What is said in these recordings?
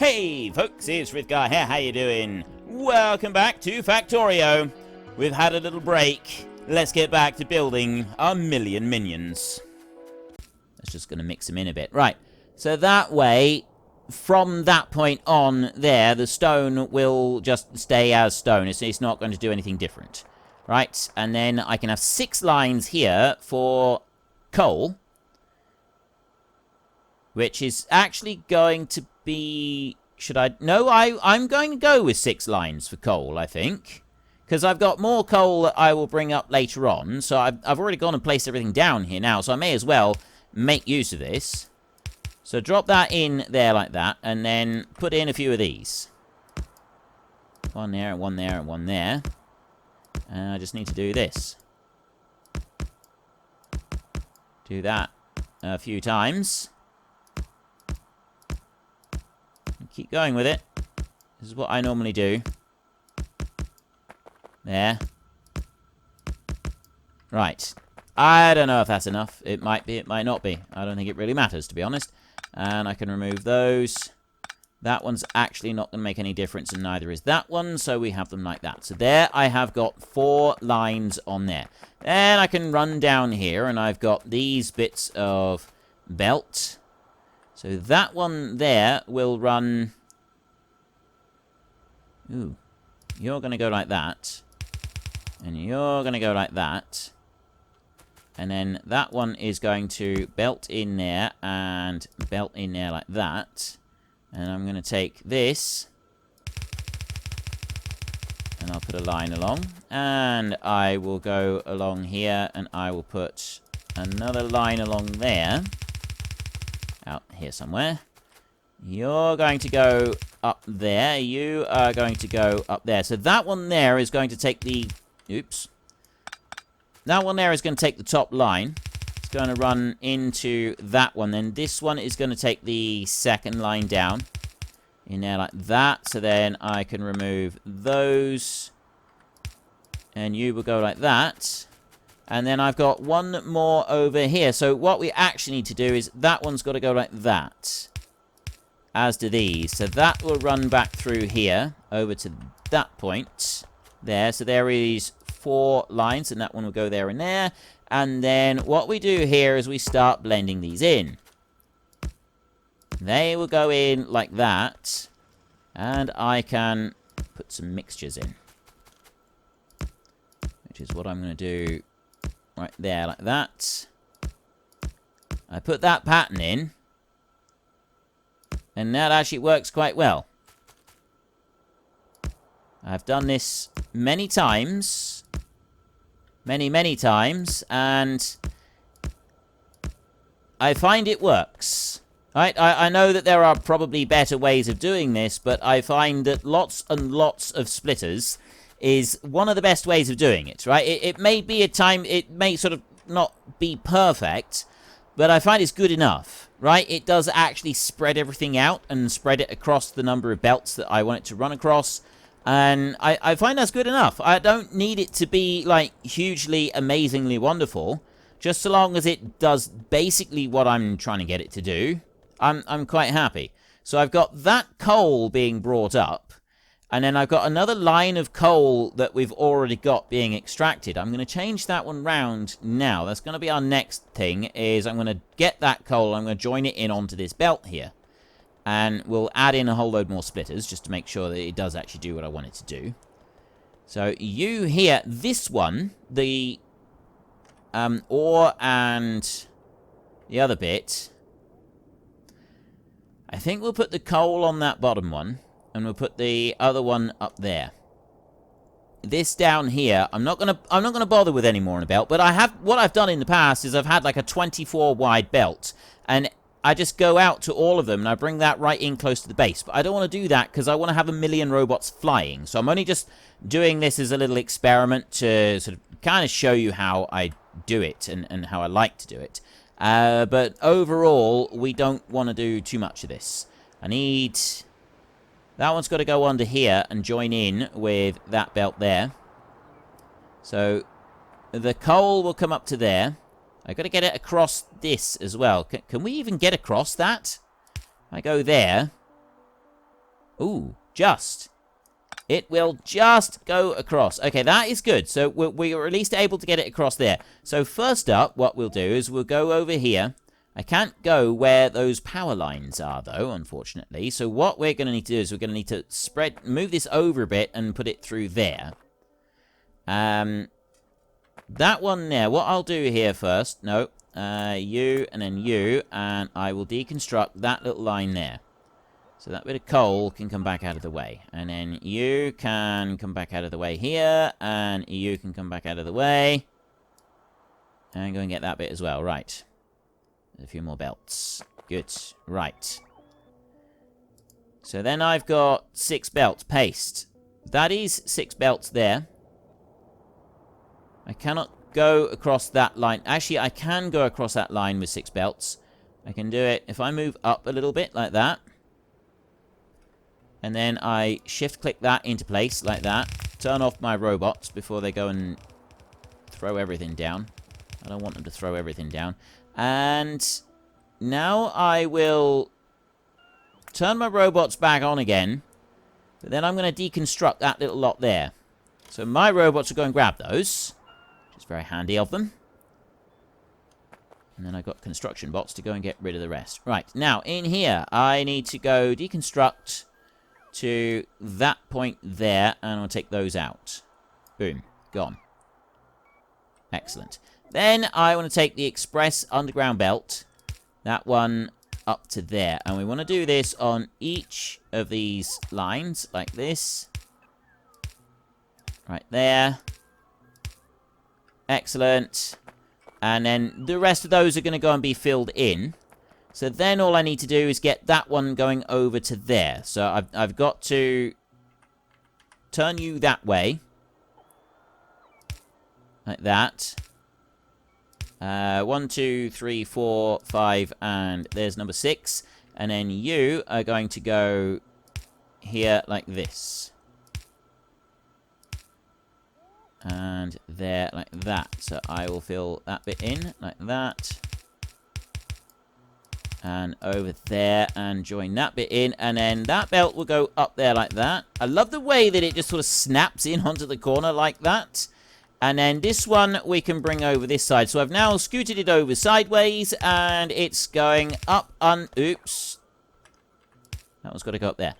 Hey folks, it's Frithgar here, how you doing? Welcome back to Factorio. We've had a little break. Let's get back to building our million minions. That's just going to mix them in a bit. Right, so that way, from that point on there, the stone will just stay as stone. It's not going to do anything different. Right, and then I can have 6 lines here for coal, which is actually going to be... Should I... No, I'm going to go with 6 lines for coal, I think. Because I've got more coal that I will bring up later on. So I've already gone and placed everything down here now. So I may as well make use of this. So drop that in there like that. And then put in a few of these. One there, and one there, and one there. And I just need to do this. Do that a few times. Keep going with it. This is what I normally do. There. Right. I don't know if that's enough. It might be, it might not be. I don't think it really matters, to be honest. And I can remove those. That one's actually not going to make any difference, and neither is that one, so we have them like that. So there I have got 4 lines on there. Then I can run down here, and I've got these bits of belt. So that one there will run... Ooh. You're going to go like that. And you're going to go like that. And then that one is going to belt in there and belt in there like that. And I'm going to take this. And I'll put a line along. And I will go along here and I will put another line along there. Out here somewhere. You're going to go up there. You are going to go up there. So that one there is going to take the... Oops. That one there is going to take the top line. It's going to run into that one. Then this one is going to take the second line down. In there like that. So then I can remove those. And you will go like that. And then I've got one more over here. So what we actually need to do is that one's got to go like that. As do these. So that will run back through here. Over to that point. There. So there is 4 lines. And that one will go there and there. And then what we do here is we start blending these in. They will go in like that. And I can put some mixtures in. Which is what I'm going to do. Right there, like that. I put that pattern in. And that actually works quite well. I've done this many times. Many times. And I find it works. Right? I know that there are probably better ways of doing this, but I find that lots and lots of splitters is one of the best ways of doing it, right? It may be it may sort of not be perfect, but I find it's good enough, right? It does actually spread everything out and spread it across the number of belts that I want it to run across, and I find that's good enough. I don't need it to be, like, hugely, amazingly wonderful, just so long as it does basically what I'm trying to get it to do, I'm quite happy. So I've got that coal being brought up, and then I've got another line of coal that we've already got being extracted. I'm going to change that one round now. That's going to be our next thing, is I'm going to get that coal, I'm going to join it in onto this belt here. And we'll add in a whole load more splitters, just to make sure that it does actually do what I want it to do. So you here, this one, the ore and the other bit, I think we'll put the coal on that bottom one. And we'll put the other one up there. This down here, I'm not gonna bother with any more on a belt. But what I've done in the past is I've had like a 24 wide belt, and I just go out to all of them and I bring that right in close to the base. But I don't want to do that because I want to have a million robots flying. So I'm only just doing this as a little experiment to sort of kind of show you how I do it and how I like to do it. But overall, we don't want to do too much of this. I need... That one's got to go under here and join in with that belt there. So the coal will come up to there. I've got to get it across this as well. Can we even get across that? I go there. Ooh, just. It will just go across. Okay, that is good. So we are at least able to get it across there. So first up, what we'll do is we'll go over here. I can't go where those power lines are, though, unfortunately. So what we're going to need to do is we're going to need to move this over a bit and put it through there. That one there. What I'll do here first, no, you and then you, and I will deconstruct that little line there. So that bit of coal can come back out of the way. And then you can come back out of the way here. And you can come back out of the way. And go and get that bit as well. Right. There's a few more belts. Good. Right. So then I've got 6 belts. Paste. That is 6 belts there. I cannot go across that line. Actually, I can go across that line with 6 belts. I can do it if I move up a little bit like that. And then I shift-click that into place, like that. Turn off my robots before they go and throw everything down. I don't want them to throw everything down. And now I will turn my robots back on again. But then I'm going to deconstruct that little lot there. So my robots will go and grab those, which is very handy of them. And then I've got construction bots to go and get rid of the rest. Right, now in here, I need to go deconstruct to that point there, and I'll take those out. Boom. Gone. Excellent. Then I want to take the express underground belt, that one up to there, and we want to do this on each of these lines, like this. Right there. Excellent. And then the rest of those are going to go and be filled in. So then all I need to do is get that one going over to there. So I've got to turn you that way. Like that. 1, 2, 3, 4, 5, and there's number 6. And then you are going to go here like this. And there like that. So I will fill that bit in like that. And over there, and join that bit in, and then that belt will go up there like that. I love the way that it just sort of snaps in onto the corner like that. And then this one we can bring over this side. So I've now scooted it over sideways, and it's going up oops. That one's got to go up there.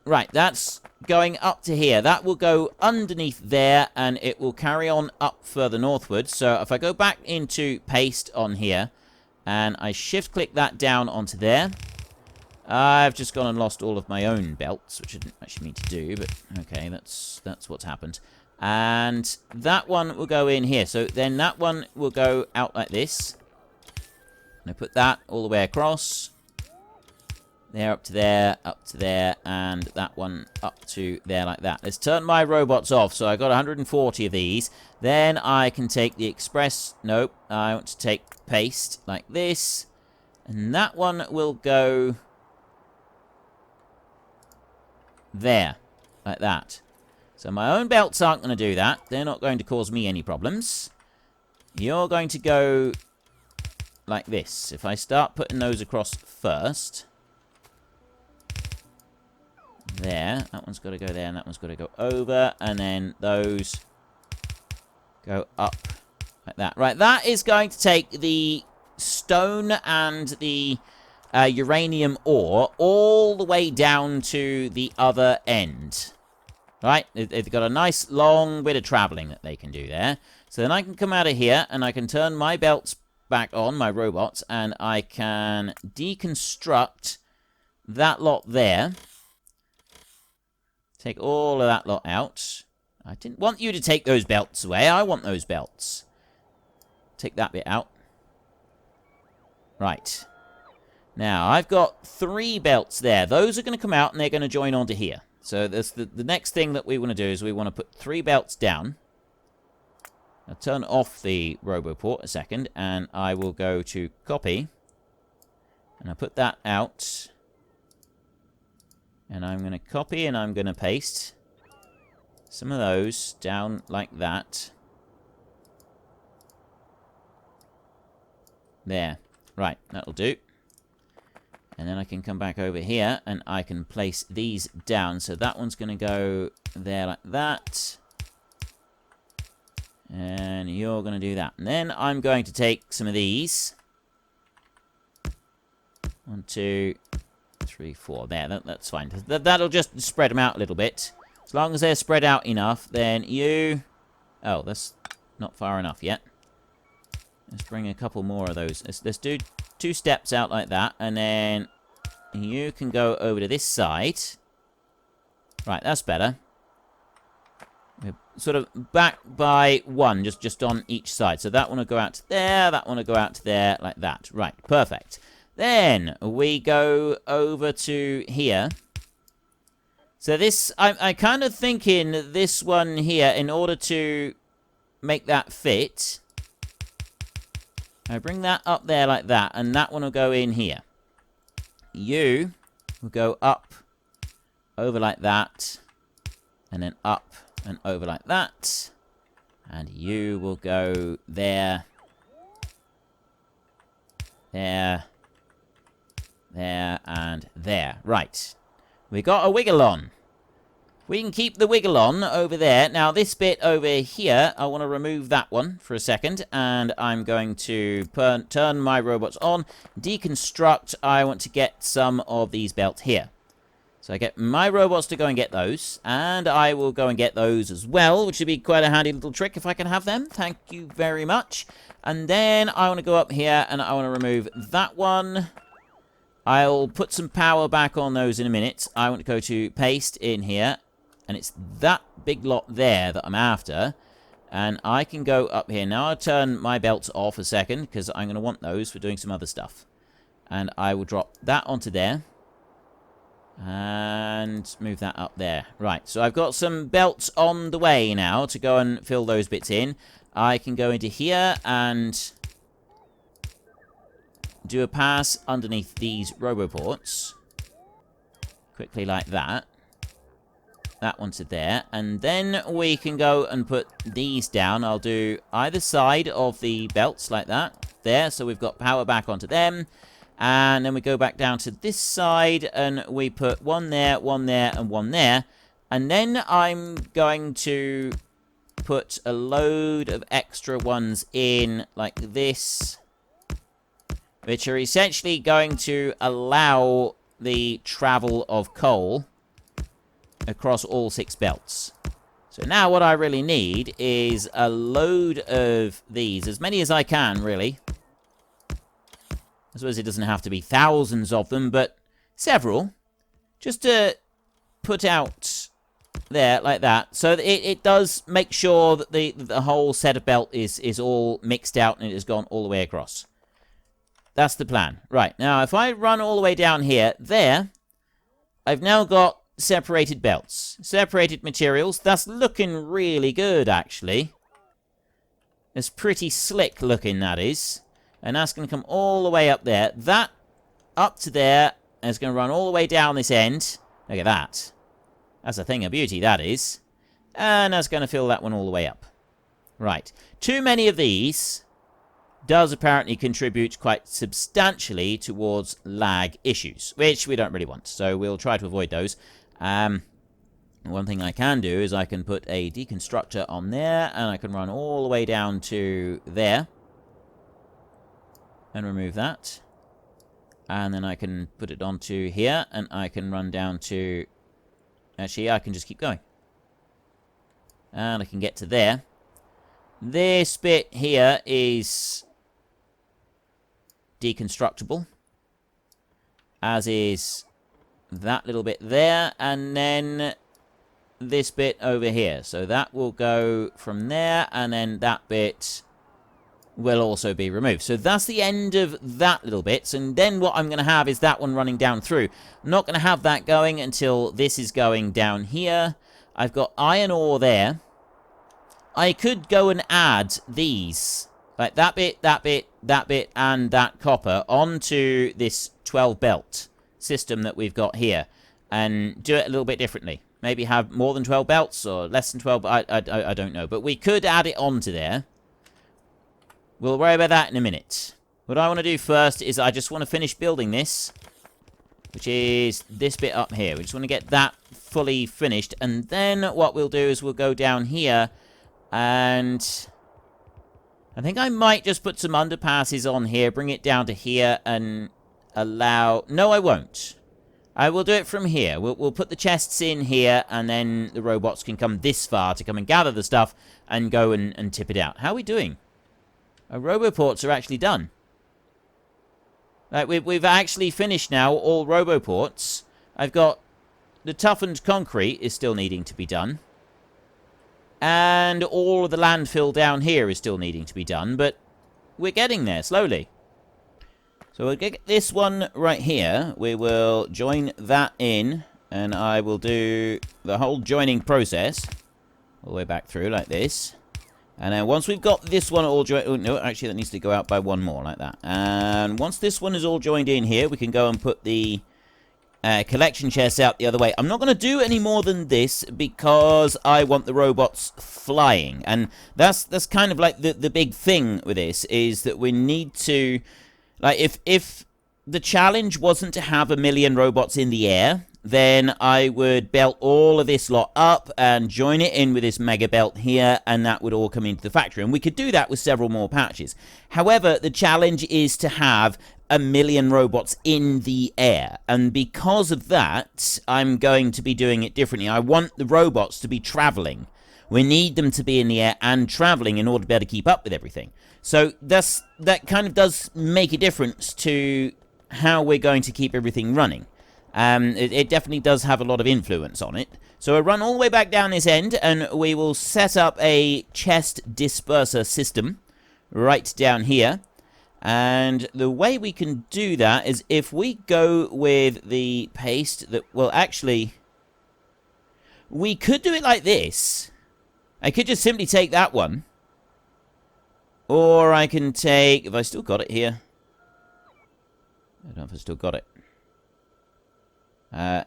Right, that's going up to here. That will go underneath there, and it will carry on up further northward. So if I go back into paste on here, and I shift-click that down onto there. I've just gone and lost all of my own belts, which I didn't actually mean to do, but okay, that's what's happened. And that one will go in here. So then that one will go out like this. And I put that all the way across. There, up to there, and that one up to there like that. Let's turn my robots off. So I got 140 of these. Then I can take the express. Nope, I want to take paste like this. And that one will go there, like that. So my own belts aren't going to do that. They're not going to cause me any problems. You're going to go like this. If I start putting those across first. There. That one's got to go there, and that one's got to go over. And then those go up like that. Right, that is going to take the stone and the uranium ore all the way down to the other end. Right? They've got a nice long bit of traveling that they can do there. So then I can come out of here, and I can turn my belts back on, my robots, and I can deconstruct that lot there. Take all of that lot out. I didn't want you to take those belts away. I want those belts. Take that bit out. Right. Now, I've got 3 belts there. Those are going to come out, and they're going to join onto here. So that's the next thing that we want to do is we want to put 3 belts down. I'll turn off the RoboPort a second, and I will go to copy. And I'll put that out. And I'm going to copy and I'm going to paste some of those down like that. There. Right, that'll do. And then I can come back over here and I can place these down. So that one's going to go there like that. And you're going to do that. And then I'm going to take some of these. 1, 2, 3, 4. There, that's fine. That'll just spread them out a little bit. As long as they're spread out enough, then you... Oh, that's not far enough yet. Let's bring a couple more of those. Let's do 2 steps out like that, and then you can go over to this side. Right, that's better. We're sort of back by 1, just on each side. So that one will go out to there, that one will go out to there, like that. Right, perfect. Then we go over to here. So this, I'm kind of thinking this one here, in order to make that fit, I bring that up there like that, and that one will go in here. You will go up, over like that, and then up and over like that. And you will go there, there, there, and there. Right. We got a wiggle on. We can keep the wiggle on over there. Now, this bit over here, I want to remove that one for a second. And I'm going to turn my robots on. Deconstruct. I want to get some of these belts here. So I get my robots to go and get those. And I will go and get those as well, which would be quite a handy little trick if I can have them. Thank you very much. And then I want to go up here and I want to remove that one. I'll put some power back on those in a minute. I want to go to paste in here. And it's that big lot there that I'm after. And I can go up here. Now I'll turn my belts off a second, because I'm going to want those for doing some other stuff. And I will drop that onto there. And move that up there. Right, so I've got some belts on the way now to go and fill those bits in. I can go into here and do a pass underneath these roboports. Quickly like that. That one to there. And then we can go and put these down. I'll do either side of the belts like that. There, so we've got power back onto them. And then we go back down to this side and we put one there, and one there. And then I'm going to put a load of extra ones in like this, which are essentially going to allow the travel of coal across all 6 belts. So now what I really need is a load of these, as many as I can, really. I suppose it doesn't have to be thousands of them, but several. Just to put out there, like that. So that it does make sure that the whole set of belt is all mixed out and it has gone all the way across. That's the plan. Right, now if I run all the way down here, there, I've now got separated belts. Separated materials. That's looking really good, actually. It's pretty slick looking, that is. And that's going to come all the way up there. That up to there is going to run all the way down this end. Look at that. That's a thing of beauty, that is. And that's going to fill that one all the way up. Right. Too many of these does apparently contribute quite substantially towards lag issues, which we don't really want. So we'll try to avoid those. One thing I can do is I can put a deconstructor on there, and I can run all the way down to there. And remove that. And then I can put it onto here, and I can run down to... Actually, I can just keep going. And I can get to there. This bit here is deconstructible, as is that little bit there, and then this bit over here. So that will go from there, and then that bit will also be removed. So that's the end of that little bit. And then what I'm going to have is that one running down through. I'm not going to have that going until this is going down here. I've got iron ore there. I could go and add these, like that bit, that bit, that bit, and that copper onto this 12 belt system that we've got here, and do it a little bit differently. Maybe have more than 12 belts or less than 12. I don't know, but we could add it onto there. We'll worry about that in a minute. What I want to do first is I just want to finish building this. which is this bit up here. We just want to get that fully finished. And then what we'll do is we'll go down here, and I think I might just put some underpasses on here, bring it down to here, and allow... No, I won't. I will do it from here. We'll put the chests in here, and then the robots can come this far to come and gather the stuff and go and tip it out. How are we doing? Our roboports are actually done. Like, we've actually finished now all roboports. I've got the toughened concrete is still needing to be done. And all of the landfill down here is still needing to be done, but we're getting there slowly. So we'll get this one right here. We will join that in, and I will do the whole joining process all the way back through like this. And then once we've got this one all joined... Oh, no, actually, that needs to go out by one more, like that. And once this one is all joined in here, we can go and put the collection chests out the other way. I'm not going to do any more than this because I want the robots flying. And that's kind of like the big thing with this, is that we need to... Like, if the challenge wasn't to have 1 million robots in the air, then I would belt all of this lot up and join it in with this mega belt here, and that would all come into the factory. And we could do that with several more patches. However, the challenge is to have 1 million robots in the air. And because of that, I'm going to be doing it differently. I want the robots to be traveling. We need them to be in the air and traveling in order to be able to keep up with everything. So that kind of does make a difference to how we're going to keep everything running. It definitely does have a lot of influence on it. So I run all the way back down this end, and we will set up a chest disperser system right down here. And the way we can do that is if we go with the paste that... Well, actually, we could do it like this. I could just simply take that one. Or I can take... Have I still got it here? I don't know if I still got it.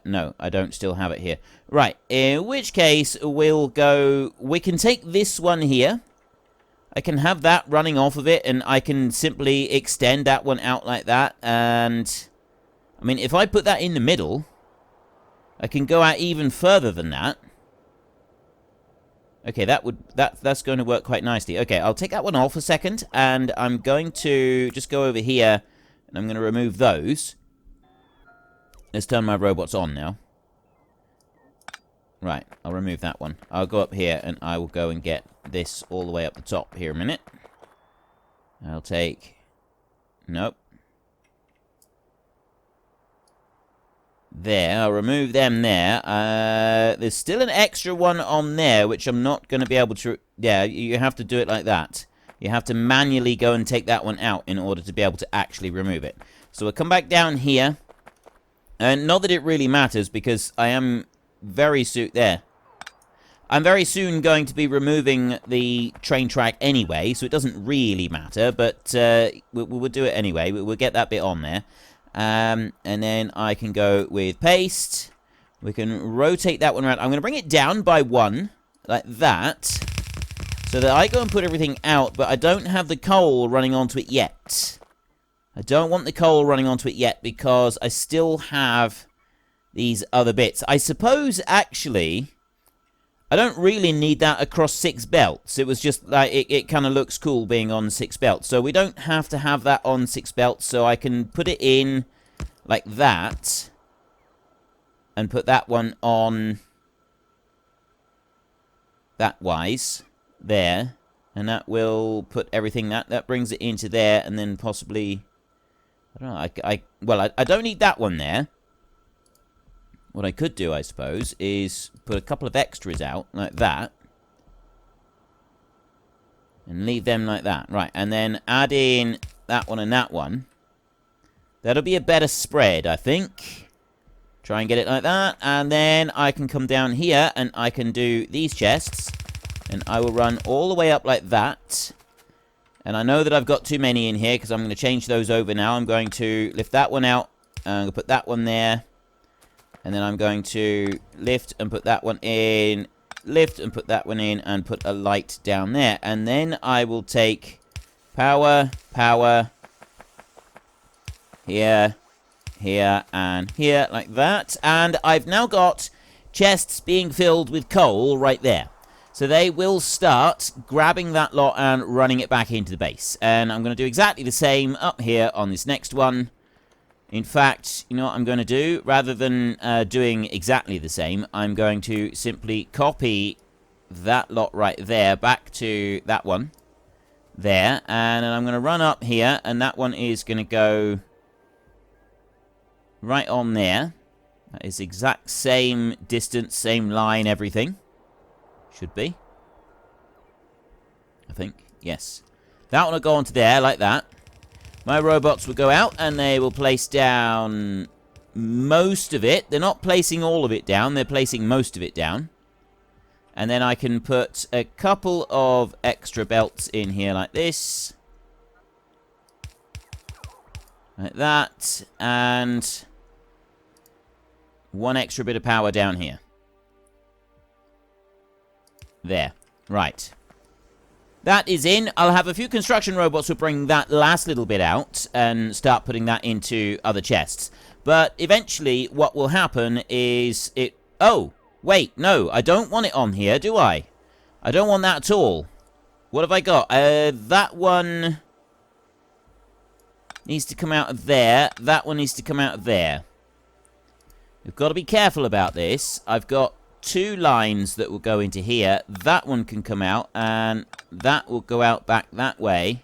No, I don't still have it here. Right, in which case, we'll go... We can take this one here. I can have that running off of it, and I can simply extend that one out like that. And, I mean, if I put that in the middle, I can go out even further than that. Okay, that's going to work quite nicely. Okay, I'll take that one off a second, and I'm going to just go over here, and I'm going to remove those. Let's turn my robots on now. Right, I'll remove that one. I'll go up here, and I will go and get this all the way up the top here a minute. I'll take... Nope. There, I'll remove them there. There's still an extra one on there, which I'm not going to be able to... Yeah, you have to do it like that. You have to manually go and take that one out in order to be able to actually remove it. So we'll come back down here. And not that it really matters, because I am very soon... There. I'm very soon going to be removing the train track anyway, so it doesn't really matter, but we'll do it anyway. We'll get that bit on there. And then I can go with paste. We can rotate that one around. I'm going to bring it down by 1, like that, so that I go and put everything out, but I don't have the coal running onto it yet. I don't want the coal running onto it yet, because I still have these other bits. I suppose, actually, I don't really need that across 6 belts. It was just like, it kind of looks cool being on 6 belts. So we don't have to have that on 6 belts, so I can put it in like that. And put that one on that wise. There. And that will put everything, that brings it into there, and then possibly... I don't know, well, I don't need that one there. What I could do, I suppose, is put a couple of extras out, like that. And leave them like that. Right, and then add in that one and that one. That'll be a better spread, I think. Try and get it like that. And then I can come down here, and I can do these chests. And I will run all the way up like that. And I know that I've got too many in here, because I'm going to change those over now. I'm going to lift that one out. I'm going to put that one there. And then I'm going to lift and put that one in. Lift and put that one in. And put a light down there. And then I will take power, power. Here, here, and here, like that. And I've now got chests being filled with coal right there. So they will start grabbing that lot and running it back into the base. And I'm going to do exactly the same up here on this next one. In fact, you know what I'm going to do? Rather than doing exactly the same, I'm going to simply copy that lot right there back to that one there. And then I'm going to run up here, and that one is going to go right on there. That is exact same distance, same line, everything. Should be. I think. Yes. That one will go onto there, like that. My robots will go out, and they will place down most of it. They're not placing all of it down. They're placing most of it down. And then I can put a couple of extra belts in here like this. Like that. And one extra bit of power down here. There. Right. That is in. I'll have a few construction robots who bring that last little bit out and start putting that into other chests. But eventually what will happen is it... Oh, wait, no, I don't want it on here, do I? I don't want that at all. What have I got? That one needs to come out of there. That one needs to come out of there. We've got to be careful about this. I've got 2 lines that will go into here. That one can come out, and that will go out back that way.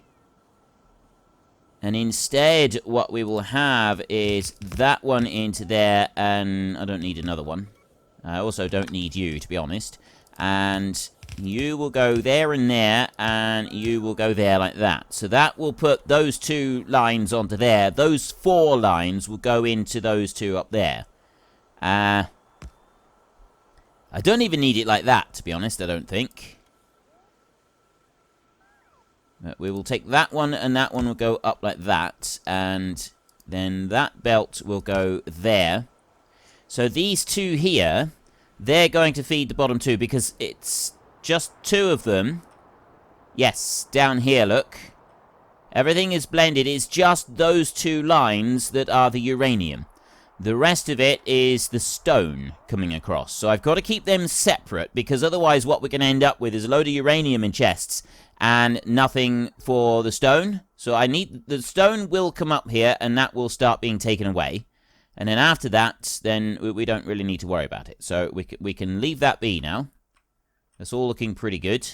And instead, what we will have is that one into there, and I don't need another one. I also don't need you, to be honest. And you will go there and there, and you will go there like that. So that will put those 2 lines onto there. Those 4 lines will go into those 2 up there. I don't even need it like that, to be honest, I don't think. But we will take that one, and that one will go up like that. And then that belt will go there. So these 2 here, they're going to feed the bottom 2, because it's just 2 of them. Yes, down here, look. Everything is blended. It's just those 2 lines that are the uranium. The rest of it is the stone coming across. So I've got to keep them separate, because otherwise what we're going to end up with is a load of uranium in chests and nothing for the stone. So I need... The stone will come up here, and that will start being taken away. And then after that, then we don't really need to worry about it. So we can leave that be now. That's all looking pretty good.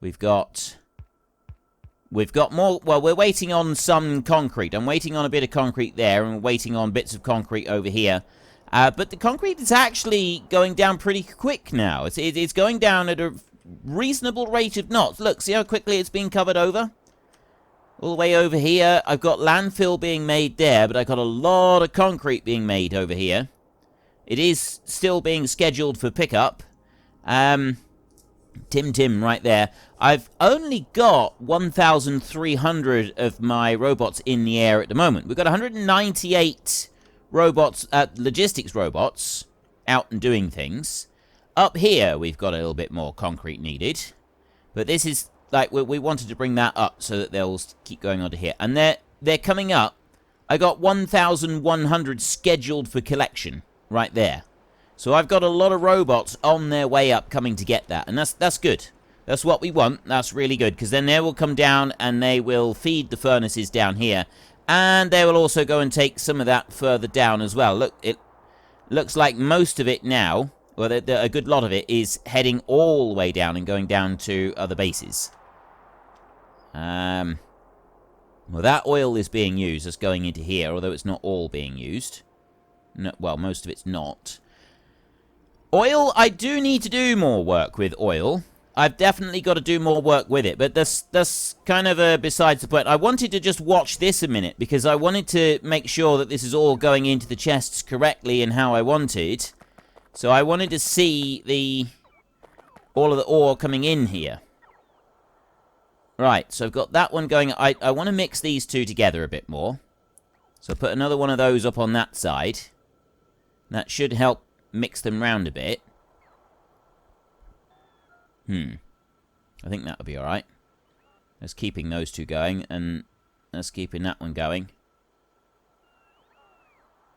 We've got more... Well, we're waiting on some concrete. I'm waiting on a bit of concrete there, and we're waiting on bits of concrete over here. But the concrete is actually going down pretty quick now. It's going down at a reasonable rate of knots. Look, see how quickly it's being covered over? All the way over here. I've got landfill being made there, but I've got a lot of concrete being made over here. It is still being scheduled for pickup. Tim right there. I've only got 1,300 of my robots in the air at the moment. We've got 198 robots, logistics robots, out and doing things. Up here, we've got a little bit more concrete needed. But this is, like, we wanted to bring that up so that they'll keep going on to here. And they're coming up. I got 1,100 scheduled for collection right there. So I've got a lot of robots on their way up coming to get that. And that's good. That's what we want. That's really good. Because then they will come down and they will feed the furnaces down here. And they will also go and take some of that further down as well. Look, it looks like most of it now, well, a good lot of it, is heading all the way down and going down to other bases. Well, that oil is being used. It's going into here, although it's not all being used. No, well, most of it's not. Oil, I do need to do more work with oil. I've definitely got to do more work with it, but that's kind of besides the point. I wanted to just watch this a minute, because I wanted to make sure that this is all going into the chests correctly and how I wanted. So I wanted to see all of the ore coming in here. Right, so I've got that one going. I want to mix these 2 together a bit more. So put another one of those up on that side. That should help mix them round a bit. I think that'll be alright. That's keeping those 2 going, and that's keeping that one going.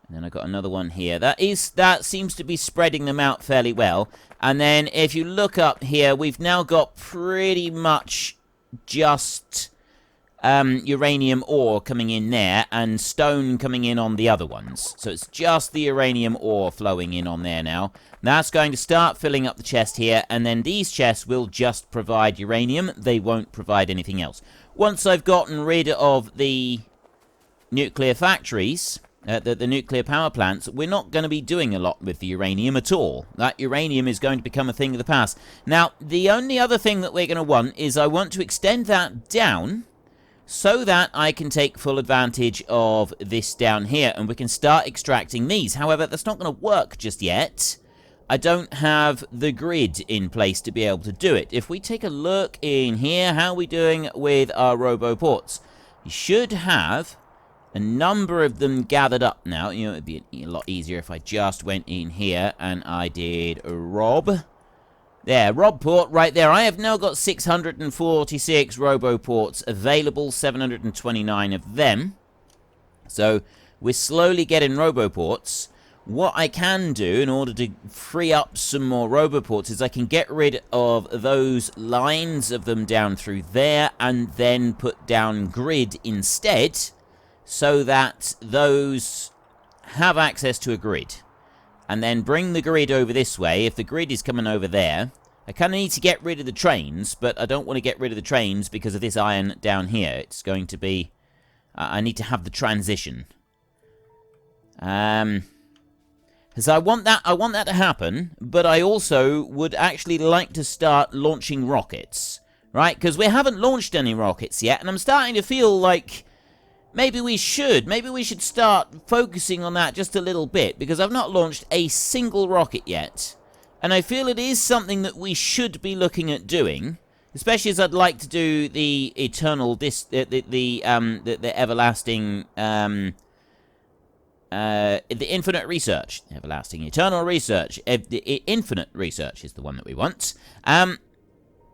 And then I got another one here. That seems to be spreading them out fairly well. And then if you look up here, we've now got pretty much just uranium ore coming in there and stone coming in on the other ones. So it's just the uranium ore flowing in on there now. That's going to start filling up the chest here, and then these chests will just provide uranium. They won't provide anything else. Once I've gotten rid of the nuclear factories, the nuclear power plants, we're not going to be doing a lot with the uranium at all. That uranium is going to become a thing of the past. Now, the only other thing that we're going to want is I want to extend that down so that I can take full advantage of this down here, and we can start extracting these. However, that's not going to work just yet. I don't have the grid in place to be able to do it. If we take a look in here, how are we doing with our roboports? You should have a number of them gathered up now. You know, it'd be a lot easier if I just went in here and I did Rob. There, Robport right there. I have now got 646 roboports available, 729 of them. So we're slowly getting roboports. What I can do in order to free up some more roboports is I can get rid of those lines of them down through there and then put down grid instead, so that those have access to a grid. And then bring the grid over this way. If the grid is coming over there, I kind of need to get rid of the trains, but I don't want to get rid of the trains because of this iron down here. It's going to be... I need to have the transition. Because I want that to happen, but I also would actually like to start launching rockets, right? Because we haven't launched any rockets yet, and I'm starting to feel like maybe we should start focusing on that just a little bit, because I've not launched a single rocket yet, and I feel it is something that we should be looking at doing, especially as I'd like to do the eternal, the everlasting, the infinite research. Everlasting, eternal research. The infinite research is the one that we want.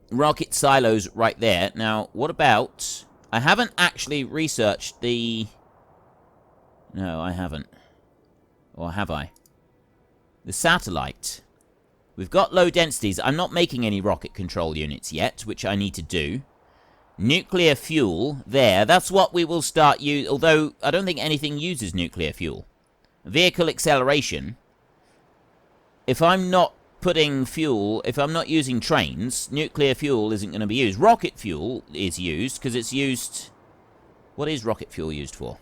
Rocket silos right there. Now, what about... I haven't actually researched the... No, I haven't. Or have I? The satellite. We've got low densities. I'm not making any rocket control units yet, which I need to do. Nuclear fuel, there. That's what we will start using, although I don't think anything uses nuclear fuel. Vehicle acceleration. If I'm not putting fuel, if I'm not using trains, nuclear fuel isn't going to be used. Rocket fuel is used, because it's used... What is rocket fuel used for?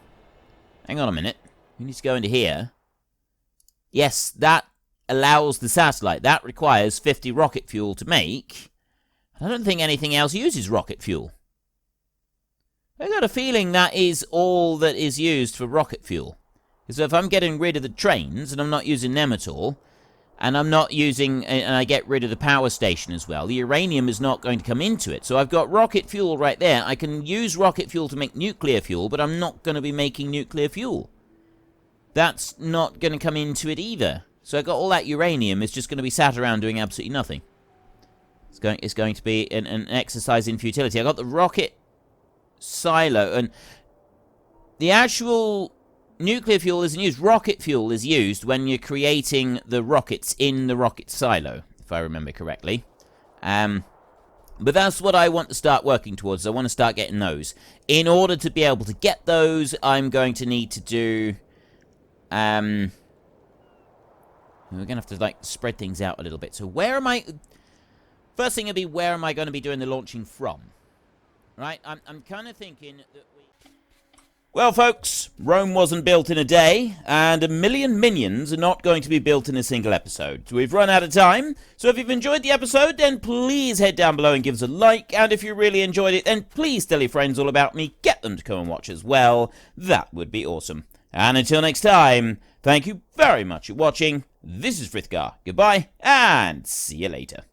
Hang on a minute. We need to go into here. Yes, that allows the satellite. That requires 50 rocket fuel to make. I don't think anything else uses rocket fuel. I got a feeling that is all that is used for rocket fuel. So if I'm getting rid of the trains, and I'm not using them at all, and I'm not using, and I get rid of the power station as well, the uranium is not going to come into it. So I've got rocket fuel right there. I can use rocket fuel to make nuclear fuel, but I'm not going to be making nuclear fuel. That's not going to come into it either. So I got all that uranium. It's just going to be sat around doing absolutely nothing. It's going to be an exercise in futility. I got the rocket silo, and the actual... Nuclear fuel isn't used. Rocket fuel is used when you're creating the rockets in the rocket silo, if I remember correctly. But that's what I want to start working towards. I want to start getting those. In order to be able to get those, I'm going to need to do... we're going to have to, like, spread things out a little bit. So where am I... First thing would be, where am I going to be doing the launching from? Right? I'm kind of thinking that we... Well, folks, Rome wasn't built in a day, and 1 million minions are not going to be built in a single episode. We've run out of time, so if you've enjoyed the episode, then please head down below and give us a like, and if you really enjoyed it, then please tell your friends all about me, get them to come and watch as well. That would be awesome. And until next time, thank you very much for watching. This is Frithgar. Goodbye, and see you later.